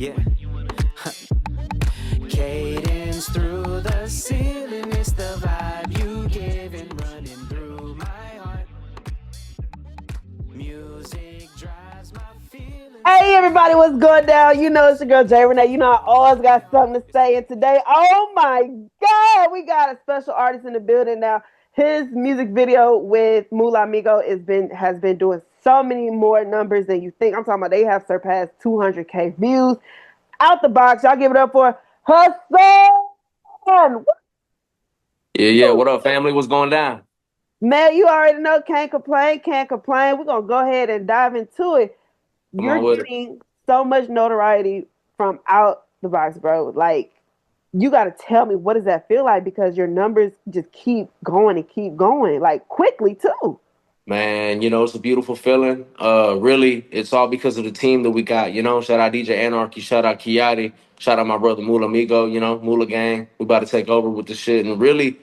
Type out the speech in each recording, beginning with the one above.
Yeah. Cadence through the ceiling, it's the vibe you give and running through my heart. Music drives my feelings. Hey everybody, what's going down? You know it's your girl Jay Renee. You know I always got something to say. And today, oh my God, we got a special artist in the building now. His music video with Mula Amigo has been doing so many more numbers than you think. I'm talking about they have surpassed 200K views. Out the box, y'all give it up for Hassaan. Yeah. Woo! What up, family? What's going down? Man, you already know, can't complain, can't complain. We're gonna go ahead and dive into it. Come You're on with it. getting so much notoriety from out the box, bro. Like, you got to tell me, what does that feel like? Because your numbers just keep going and keep going, like quickly too. Man, it's a beautiful feeling. Really, it's all because of the team that we got. Shout out DJ Anarchy, shout out Kiati, shout out my brother Mula Amigo. Mula Gang. We about to take over with the shit, and really,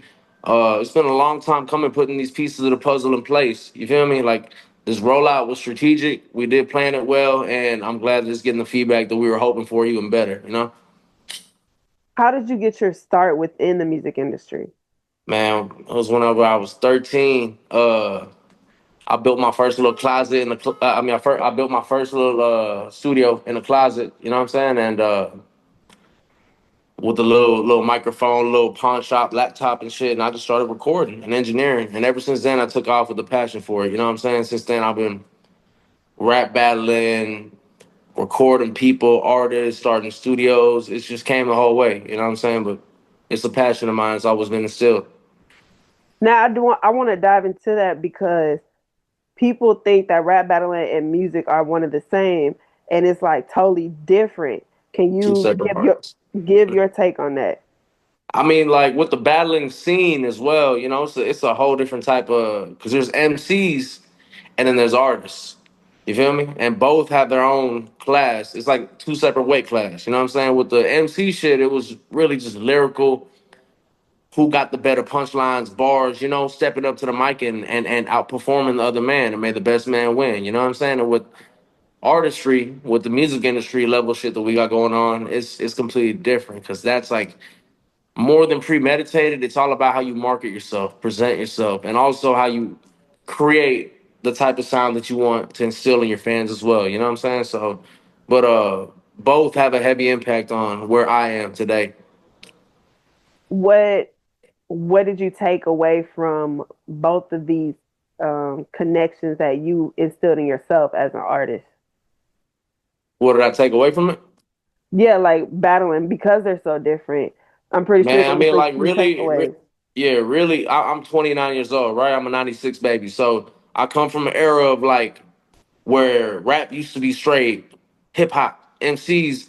it's been a long time coming, putting these pieces of the puzzle in place. You feel me? Like this rollout was strategic. We did plan it well, and I'm glad that it's getting the feedback that we were hoping for, even better. How did you get your start within the music industry? Man, it was whenever I was 13. I built my first little closet in the. I built my first little studio in the closet. You know what I'm saying? And with a little microphone, little pawn shop, laptop, and shit. And I just started recording and engineering. And ever since then, I took off with a passion for it. You know what I'm saying? Since then, I've been rap battling, recording people, artists, starting studios. It's just came the whole way. You know what I'm saying? But it's a passion of mine. It's always been instilled. Now, I want to dive into that because people think that rap battling and music are one of the same, and it's like totally different. Can Two you separate parts. give your take on that? I mean, like with the battling scene as well, it's a whole different type of because there's MCs and then there's artists. You feel me? And both have their own class. It's like two separate weight class. You know what I'm saying? With the MC shit, it was really just lyrical. Who got the better punchlines, bars? Stepping up to the mic and outperforming the other man, and made the best man win. You know what I'm saying? And with artistry, with the music industry level shit that we got going on, it's completely different because that's like more than premeditated. It's all about how you market yourself, present yourself, and also how you create the type of sound that you want to instill in your fans as well. You know what I'm saying? So, but both have a heavy impact on where I am today. What what did you take away from both of these connections that you instilled in yourself as an artist? What did I take away from it? Yeah, like battling because they're so different. I'm pretty sure Man, I there was mean, a like few takeaways. yeah, really. I'm 29 years old, right? I'm a '96 baby, so I come from an era of like where rap used to be straight hip hop, MCs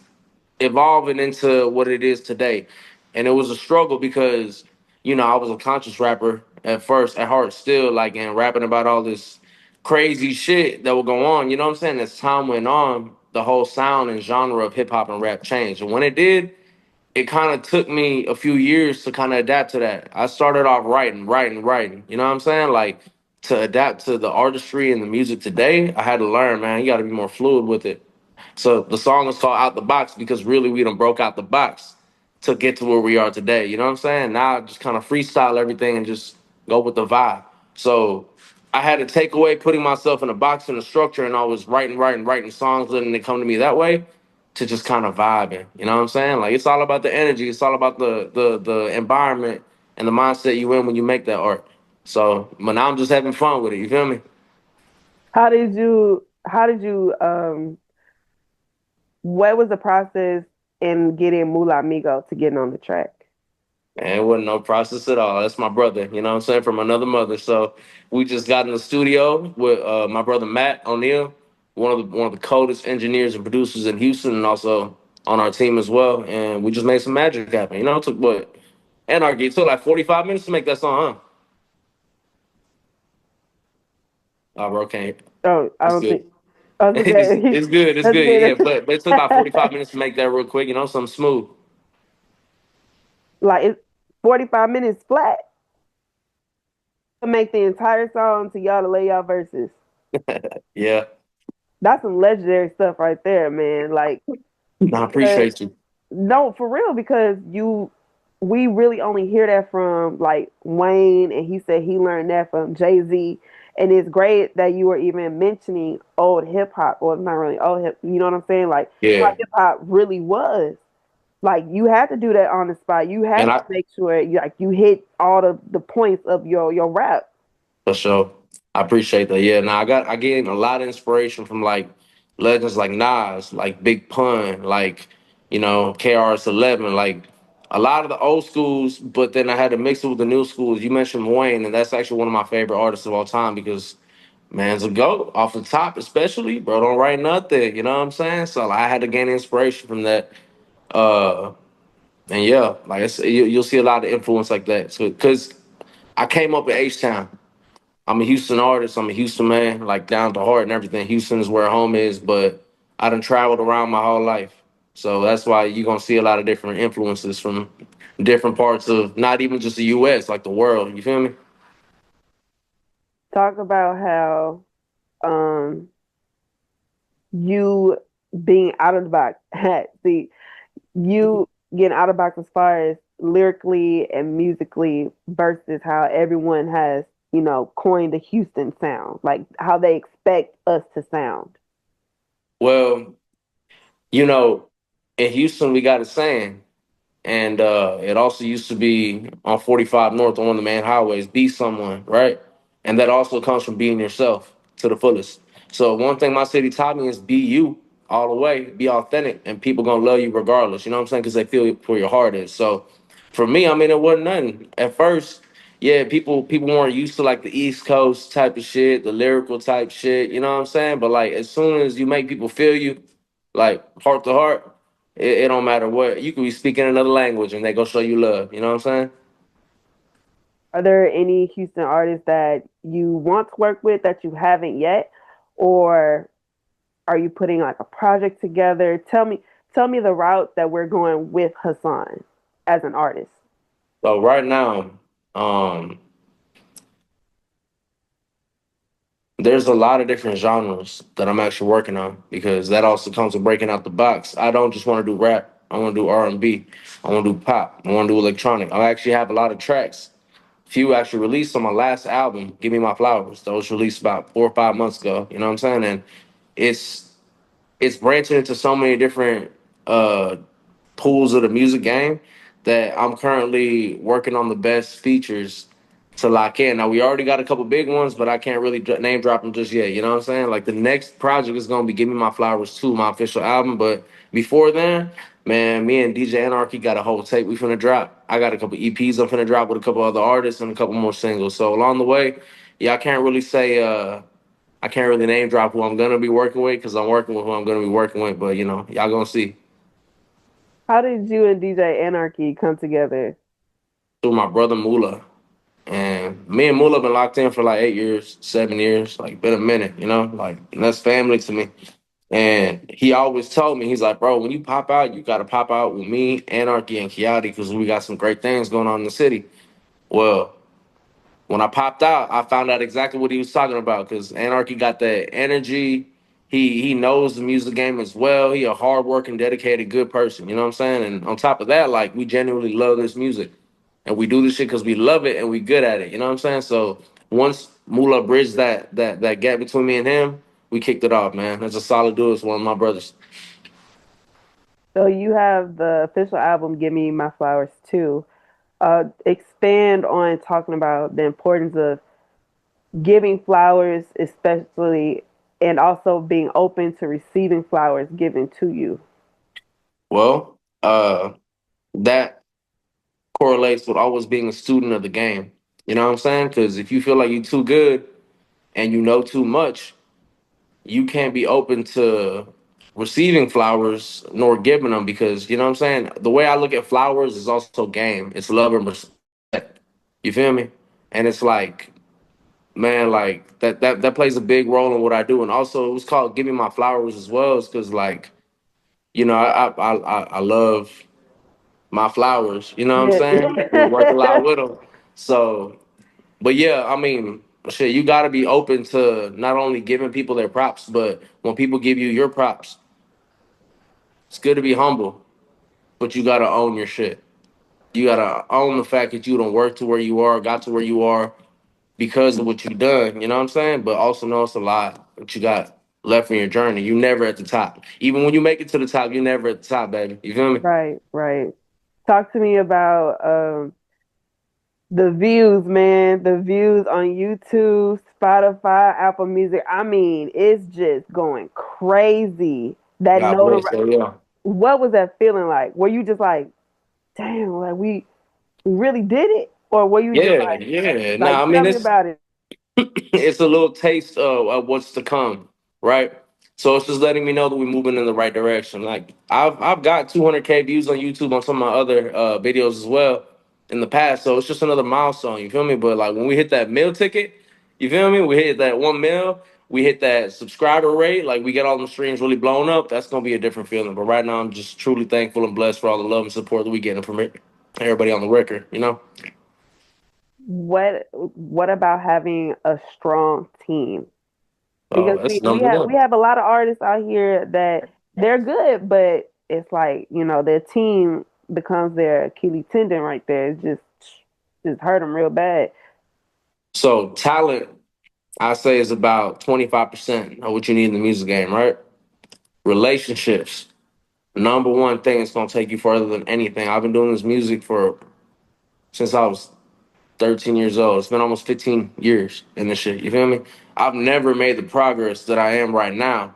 evolving into what it is today. And it was a struggle because, I was a conscious rapper at first, at heart still, like, and rapping about all this crazy shit that would go on. You know what I'm saying? As time went on, the whole sound and genre of hip hop and rap changed. And when it did, it kind of took me a few years to kind of adapt to that. I started off writing. You know what I'm saying? Like to adapt to the artistry and the music today, I had to learn, man. You got to be more fluid with it. So the song is called Out the Box because really we done broke out the box to get to where we are today. You know what I'm saying? Now I just kind of freestyle everything and just go with the vibe. So I had to take away putting myself in a box and a structure and I was writing songs, letting it come to me that way to just kind of vibing. You know what I'm saying? Like it's all about the energy. It's all about the environment and the mindset you in when you make that art. So, but now I'm just having fun with it. You feel me? How did you what was the process in getting Mula Amigo to getting on the track? And it wasn't no process at all. That's my brother, you know what I'm saying, from another mother. So we just got in the studio with my brother Matt O'Neill, one of the coldest engineers and producers in Houston, and also on our team as well. And we just made some magic happen. It took what Anarchy. It took like 45 minutes to make that song, huh? Oh, bro, can't. Oh, I It's don't good. think. Oh, it's okay. It's good. It's That's good. Yeah, good. but it took about 45 minutes to make that real quick. Something smooth. Like it's 45 minutes flat to make the entire song to y'all to lay y'all verses. Yeah. That's some legendary stuff right there, man. Like I because appreciate you. no, for real, because we really only hear that from like Wayne, and he said he learned that from Jay Z. And it's great that you were even mentioning old hip hop, or not really old hip. You know what I'm saying? Like how Yeah, hip hop really was. Like you had to do that on the spot. You had and to I make sure you hit all the points of your rap. for sure. I appreciate that. Yeah, now I gained a lot of inspiration from like legends like Nas, like Big Pun, like KRS-11, like a lot of the old schools. But then I had to mix it with the new schools. You mentioned Wayne, and that's actually one of my favorite artists of all time because man's a goat off the top, especially bro. Don't write nothing. You know what I'm saying? So I had to gain inspiration from that. Uh, and yeah, like you'll see a lot of influence like that. So because I came up in H Town. I'm a Houston artist. I'm a Houston man, like down to heart and everything. Houston is where home is, but I done traveled around my whole life. So that's why you're gonna see a lot of different influences from different parts of not even just the US, like the world. You feel me? Talk about how you being out of the box. See, you getting out of the box as far as lyrically and musically versus how everyone has, coined the Houston sound, like how they expect us to sound. Well, you know, in Houston we got a saying, and it also used to be on 45 North on one of the main highways. Be someone, right? And that also comes from being yourself to the fullest. So one thing my city taught me is be you all the way, be authentic, and people gonna love you regardless. You know what I'm saying? Because they feel where your heart is. So for me, I mean, it wasn't nothing at first. Yeah, people weren't used to like the East Coast type of shit, the lyrical type shit. You know what I'm saying? But like as soon as you make people feel you, like heart to heart, it don't matter what. You could be speaking another language and they go show you love. You know what I'm saying? Are there any Houston artists that you want to work with that you haven't yet, or are you putting like a project together? Tell me the route that we're going with Hassaan as an artist. So right now, um, there's a lot of different genres that I'm actually working on because that also comes with breaking out the box. I don't just want to do rap. I want to do R&B. I want to do pop. I want to do electronic. I actually have a lot of tracks. Few actually released on my last album, Give Me My Flowers. That was released about 4 or 5 months ago. You know what I'm saying? And it's it's branching into so many different uh pools of the music game that I'm currently working on the best features to lock in. Now we already got a couple big ones, but I can't really name drop them just yet. You know what I'm saying? Like the next project is gonna be "Give Me My Flowers" 2, my official album. But before then, man, me and DJ Anarchy got a whole tape we finna drop. I got a couple EPs I'm finna drop with a couple other artists and a couple more singles. So along the way, yeah, I can't really name drop who I'm gonna be working with because I'm working with who I'm gonna be working with. But y'all gonna see How did you and DJ Anarchy come together? through my brother Mula. And me and Mula been locked in for like 8 years, 7 years, like been a minute, like and that's family to me. And he always told me, he's like, bro, when you pop out, you gotta pop out with me, Anarchy, and Kiati, because we got some great things going on in the city. Well, when I popped out, I found out exactly what he was talking about because Anarchy got that energy. He knows the music game as well. He a hardworking, dedicated, good person. You know what I'm saying? And on top of that, like we genuinely love this music, and we do this shit because we love it and we good at it. You know what I'm saying? So once Mula bridged that gap between me and him, we kicked it off, man. That's a solid dude. It's one of my brothers. So you have the official album "Give Me My Flowers" too. Expand on talking about the importance of giving flowers, especially, and also being open to receiving flowers given to you. Well, that correlates with always being a student of the game. You know what I'm saying? Because if you feel like you're too good and you know too much, you can't be open to receiving flowers nor giving them because you know what I'm saying. The way I look at flowers is also game. It's love and respect. You feel me? And it's like, man, like that plays a big role in what I do. And also, it was called "Give Me My Flowers" as well, is because like I love my flowers. You know what I'm Yeah. saying? We work a lot with them. So, but yeah, I mean, shit, you got to be open to not only giving people their props, but when people give you your props, It's good to be humble, but you gotta own your shit. You gotta own the fact that you don't work to where you are, got to where you are because of what you've done. You know what I'm saying? But also know it's a lot that you got left in your journey. You never at the top. Even when you make it to the top, you're never at the top, baby. You feel me? Right, right. Talk to me about the views, man. The views on YouTube, Spotify, Apple Music. I mean, it's just going crazy. That God bless. notoriety. So yeah. What was that feeling like? Were you just like, damn, like we really did it, or were you just Yeah, yeah. like, Now, I tell mean, me about it? it's a little taste of what's to come, right? So it's just letting me know that we're moving in the right direction. Like I've got 200K views on YouTube on some of my other videos as well in the past. So it's just another milestone. You feel me? But like when we hit that meal ticket, you feel me? We hit that 1 mil. We hit that subscriber rate. Like we get all the streams really blown up. That's gonna be a different feeling. But right now, I'm just truly thankful and blessed for all the love and support that we getting from everybody on the record. You know. What about having a strong team? Oh, Because that's we number have we one. have a lot of artists out here that they're good, but it's like, their team becomes their Achilles tendon right there. It's just hurt them real bad. So talent I say is about 25% of what you need in the music game, right? Relationships, number one thing that's gonna take you further than anything. I've been doing this music for since I was 13 years old. It's been almost 15 years in this shit. You feel me? I've never made the progress that I am right now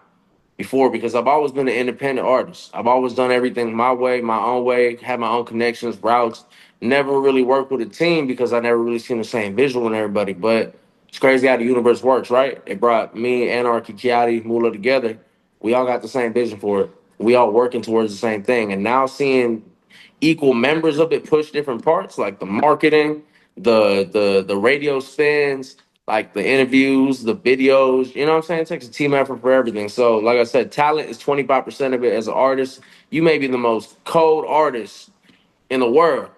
before because I've always been an independent artist. I've always done everything my way, my own way, had my own connections, routes. Never really worked with a team because I never really seen the same visual in everybody. But it's crazy how the universe works, right? It brought me, Anarchy, Kiati, Mula together. We all got the same vision for it. We all working towards the same thing. And now seeing equal members of it push different parts, like the marketing, the radio spins, like the interviews, the videos. You know what I'm saying? It takes a team effort for everything. So, like I said, talent is 25% of it. As an artist, you may be the most cold artist in the world.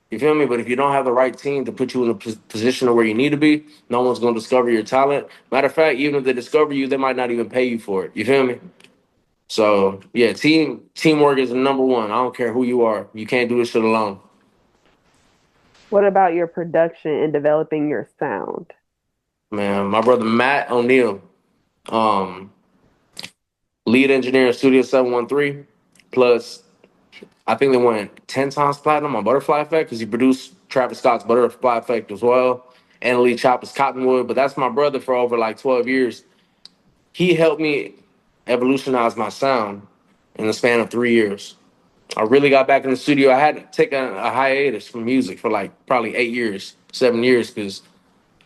You feel me? But if you don't have the right team to put you in a position of where you need to be, no one's gonna discover your talent. Matter of fact, even if they discover you, they might not even pay you for it. You feel me? So yeah, teamwork is number one. I don't care who you are. You can't do this shit alone. What about your production and developing your sound? Man, my brother Matt O'Neill, um, lead engineer in Studio 713. Plus, I think they went 10 times platinum on Butterfly Effect because he produced Travis Scott's Butterfly Effect as well. And Lee Chopper's Cottonwood. But that's my brother for over like 12 years. He helped me evolutionize my sound in the span of 3 years. I really got back in the studio. I had to take a hiatus from music for like probably 8 years, 7 years, because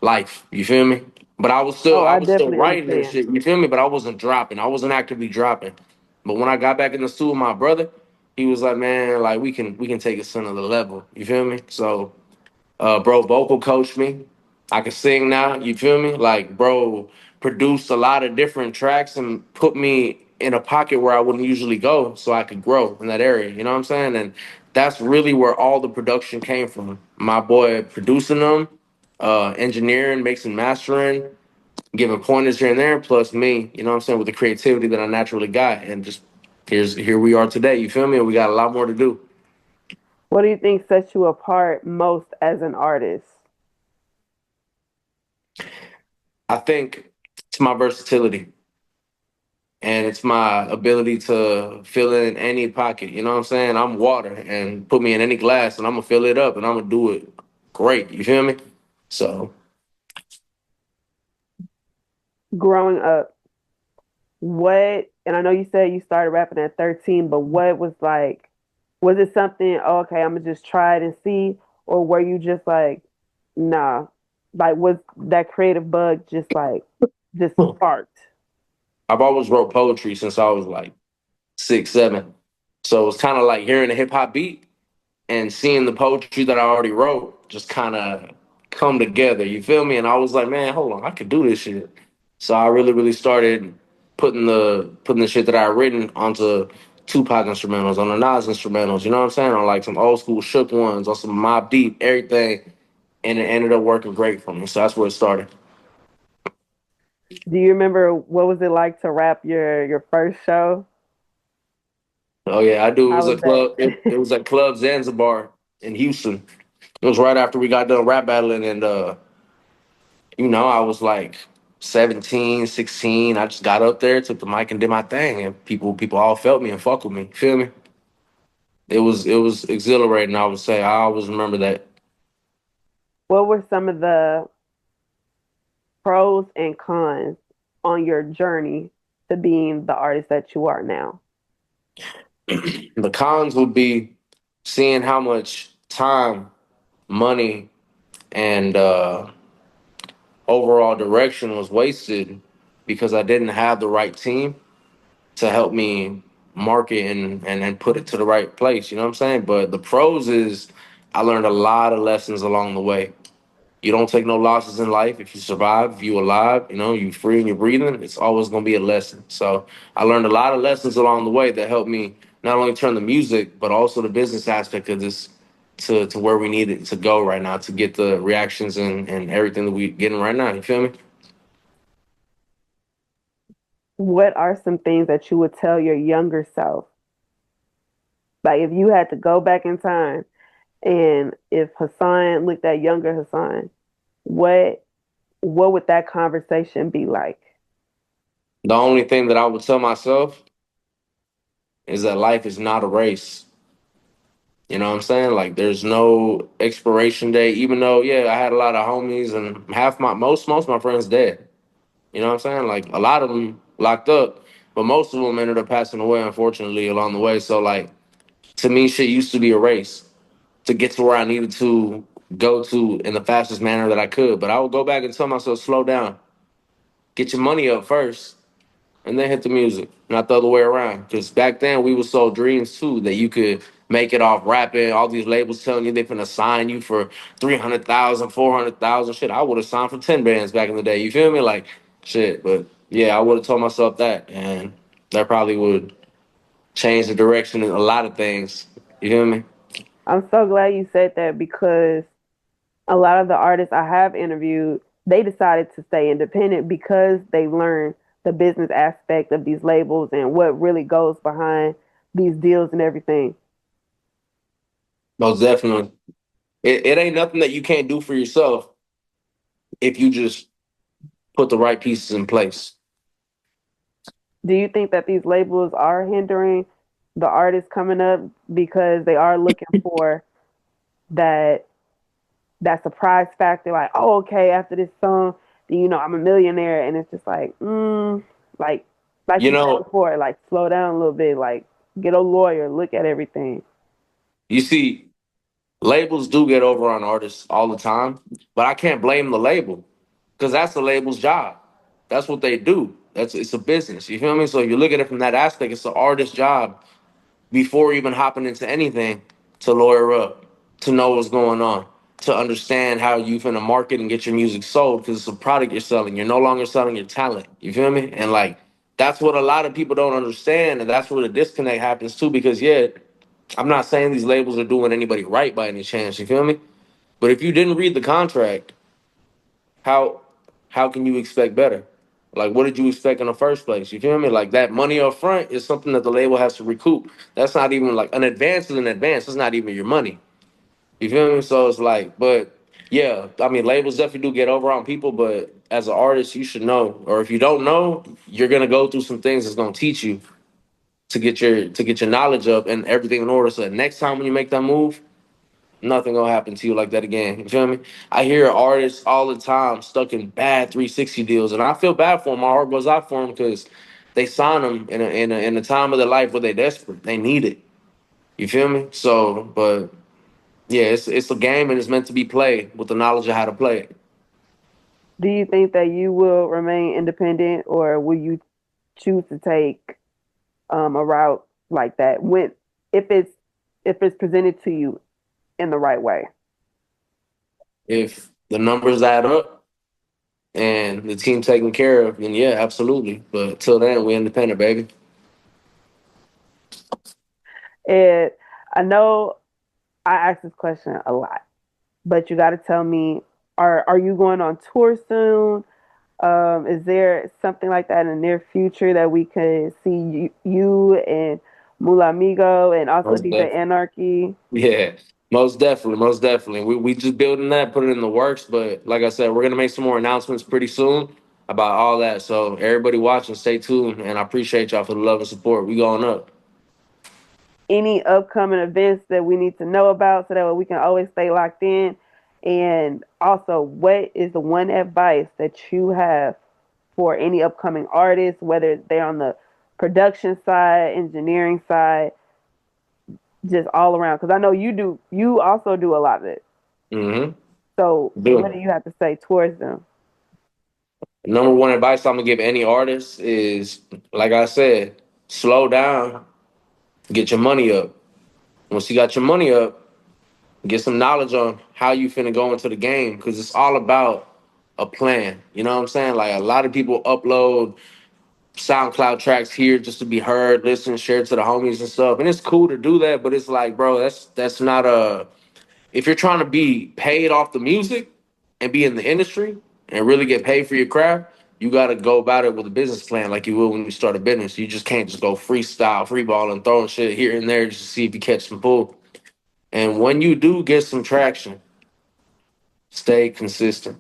life. You feel me? But Oh, I I was still definitely writing and understand. shit. You feel me? But I wasn't dropping. I wasn't actively dropping. But when I got back in the studio with my brother, he was like, "Man, like we can take it to another level." You feel me? So bro vocal coached me. I can sing now. You feel me? Like, bro produced a lot of different tracks and put me in a pocket where I wouldn't usually go, so I could grow in that area. You know what I'm saying? And that's really where all the production came from. My boy producing them, engineering, mixing, mastering, giving pointers here and there, plus me. You know what I'm saying? With the creativity that I naturally got, and just here we are today. You feel me? And we got a lot more to do. What do you think sets you apart most as an artist? I think it's my versatility and it's my ability to fill in any pocket. You know what I'm saying? I'm water and put me in any glass and I'm gonna fill it up and I'm gonna do it great. You feel me? So Growing up, and I know you said you started rapping at 13, but what was like, was it something, oh, okay, I'm gonna just try it and see, or were you just like, nah, like was that creative bug just sparked? I've always wrote poetry since I was like 6, 7. So it's kind of like hearing a hip hop beat and seeing the poetry that I already wrote just kind of come together. You feel me? And I was like, man, hold on, I could do this shit. So I really, really started putting the shit that I had written onto Tupac instrumentals, on the Nas instrumentals. You know what I'm saying? On like some old school Shook ones, on some Mob Deep, everything, and it ended up working great for me. So that's where it started. Do you remember what was it like to rap your first show? Oh yeah, I do. It How was a was that? club. It was at Club Zanzibar in Houston. It was right after we got done rap battling, and I was like 17, 16. I just got up there, took the mic, and did my thing, and people all felt me and fuck with me. Feel me? It was exhilarating. I would say I always remember that. What were some of the pros and cons on your journey to being the artist that you are now? The cons would be seeing how much time, money, and overall direction was wasted because I didn't have the right team to help me market and put it to the right place. You know what I'm saying? But the pros is I learned a lot of lessons along the way. You don't take no losses in life. If you survive, if you alive, you free and you're breathing, it's always gonna be a lesson. So I learned a lot of lessons along the way that helped me not only turn the music, but also the business aspect of this to where we need it to go right now to get the reactions and everything that we getting right now. You feel me? What are some things that you would tell your younger self? Like if you had to go back in time and if Hassaan looked at younger Hassaan, what what would that conversation be like? The only thing that I would tell myself is that life is not a race. You know what I'm saying? Like there's no expiration date, even though, yeah, I had a lot of homies and half my most of my friends dead. You know what I'm saying? Like a lot of them locked up, but most of them ended up passing away, unfortunately, along the way. So like to me, shit used to be a race to get to where I needed to go to in the fastest manner that I could. But I would go back and tell myself, slow down, get your money up first, and then hit the music, not the other way around. Because back then we were sold dreams too that you could make it off rapping. All these labels telling you they finna sign you for 300,000, 400,000. Shit, I would have signed for 10 bands back in the day. You feel me? Like shit, but yeah, I would have told myself that, and that probably would change the direction of a lot of things. You feel me? I'm so glad you said that because a lot of the artists I have interviewed, they decided to stay independent because they learned the business aspect of these labels and what really goes behind these deals and everything. Most definitely. It ain't nothing that you can't do for yourself if you just put the right pieces in place. Do you think that these labels are hindering the artists coming up because they are looking for that that surprise factor? Like, oh, okay, after this song, then I'm a millionaire, and it's just like, like, like You you said know, before, like slow down a little bit, like get a lawyer, look at everything. you see, labels do get over on artists all the time, but I can't blame the label because that's the label's job. That's what they do. It's a business. You feel me? So if you look at it from that aspect, it's the artist's job before even hopping into anything to lawyer up, to know what's going on, to understand how you finna market and get your music sold because it's a product you're selling. You're no longer selling your talent. You feel me? And like that's what a lot of people don't understand, and that's where the disconnect happens too. Because yeah, I'm not saying these labels are doing anybody right by any chance. You feel me? But if you didn't read the contract, how how can you expect better? Like, what did you expect in the first place? You feel me? Like that money up front is something that the label has to recoup. That's not even like an advance is an advance. It's not even your money. You feel me? So it's like, but yeah, I mean, labels definitely do get over on people. But as an artist, you should know, or if you don't know, you're gonna go through some things that's gonna teach you to get your knowledge up and everything in order. So that next time when you make that move, nothing gonna happen to you like that again. You feel me? I hear artists all the time stuck in bad 360 deals, and I feel bad for them. My heart goes out for them because they sign them in a time of their life where they're desperate. They need it. You feel me? So, but yeah, it's a game and it's meant to be played with the knowledge of how to play it. Do you think that you will remain independent, or will you choose to take a route like that when if it's if it's presented to you in the right way? If the numbers add up and the team taken care of, then yeah, absolutely. But till then, we're independent, baby. And I know I ask this question a lot, but you got to tell me: are you going on tour soon? Is there something like that in the near future that we could see you and Mulamigo and also Most DJ definitely. Anarchy. Yeah, most definitely, most definitely. We just building that, put it in the works. But like I said, we're gonna make some more announcements pretty soon about all that. So everybody watching, stay tuned, and I appreciate y'all for the love and support. We going up. Any upcoming events that we need to know about so that way we can always stay locked in. And also, what is the one advice that you have for any upcoming artists, whether they're on the production side, engineering side, just all around? Because I know you also do a lot of it. Mm-hmm. So, what do Do you have to say towards them? Number one advice I'm gonna give any artist is, like I said, slow down, get your money up. Once you got your money up, get some knowledge on how you finna go into the game, because it's all about a plan. You know what I'm saying? Like a lot of people upload SoundCloud tracks here just to be heard, listen, share to the homies and stuff, and it's cool to do that. But it's like, bro, that's not a. If you're trying to be paid off the music and be in the industry and really get paid for your craft, you got to go about it with a business plan like you will when you start a business. You just can't just go freestyle, freeball, and throwing shit here and there just to see if you catch some pull. And when you do get some traction, stay consistent.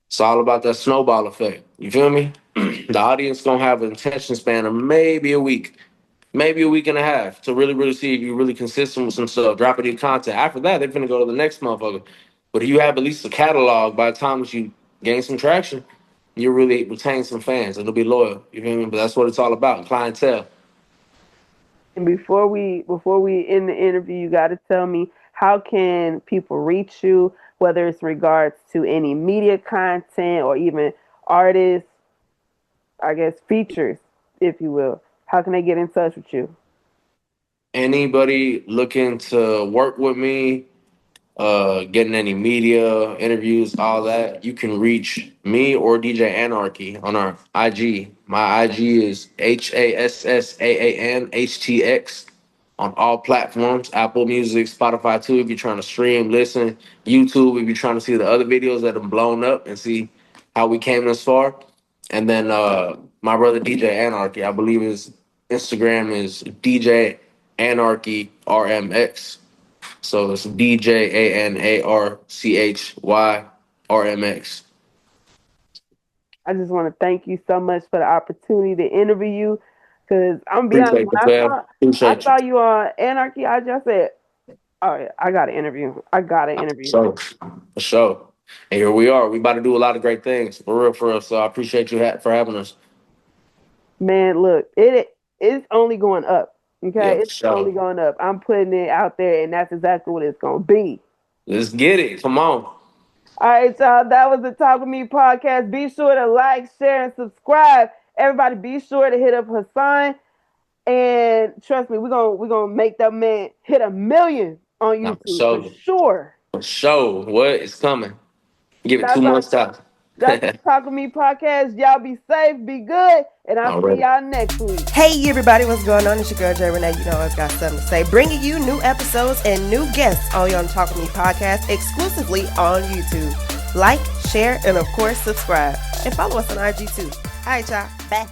It's all about that snowball effect. You feel me? The audience gonna have an attention span of maybe a week and a half to really, really see if you're really consistent with some stuff, dropping your content. After that, they're gonna go to the next motherfucker. But if you have at least a catalog, by the time that you gain some traction, you really retain some fans and they'll be loyal. You feel me? But that's what it's all about, clientele. And before we end the interview, you got to tell me how can people reach you, whether it's in regards to any media content or even artists, I guess features, if you will. How can they get in touch with you? Anybody looking to work with me, getting any media interviews, all that, you can reach me or DJ Anarchy on our IG. My IG is HASSAANHTX on all platforms, Apple Music, Spotify too. If you're trying to stream, listen, YouTube, if you're trying to see the other videos that have blown up and see how we came this far. And then my brother DJ Anarchy, I believe his Instagram is DJ Anarchy RMX. So it's DJANARCHYRMX. I just want to thank you so much for the opportunity to interview you. Cause I'm gonna be honest, Appreciate you, fam. I Appreciate you. saw you on Anarchy, I just said, "Oh yeah, I got to interview. I got to interview." So, for sure. And here we are. We about to do a lot of great things. For real, for us. So I appreciate you for having us. Man, look, it's only going up. Yeah, Okay, for it's only sure. going up. I'm putting it out there, and that's exactly what it's gonna be. Let's get it. Come on. All right, y'all. That was the Talk With Me podcast. Be sure to like, share, and subscribe. Everybody, be sure to hit up Hassaan. And trust me, we're gonna make that man hit 1 million on Now, for YouTube for sure. sure. For sure. What is coming? Give it That's 2 months time. that's the Talk With Me podcast. Y'all be safe, be good, and I'll see Already. y'all next week. Hey everybody, what's going on? It's your girl Jay Renee. You know I've got something to say. Bringing you new episodes and new guests on your Talk With Me podcast exclusively on YouTube. Like, share, and of course subscribe. And follow us on IG too. Alright y'all, bye.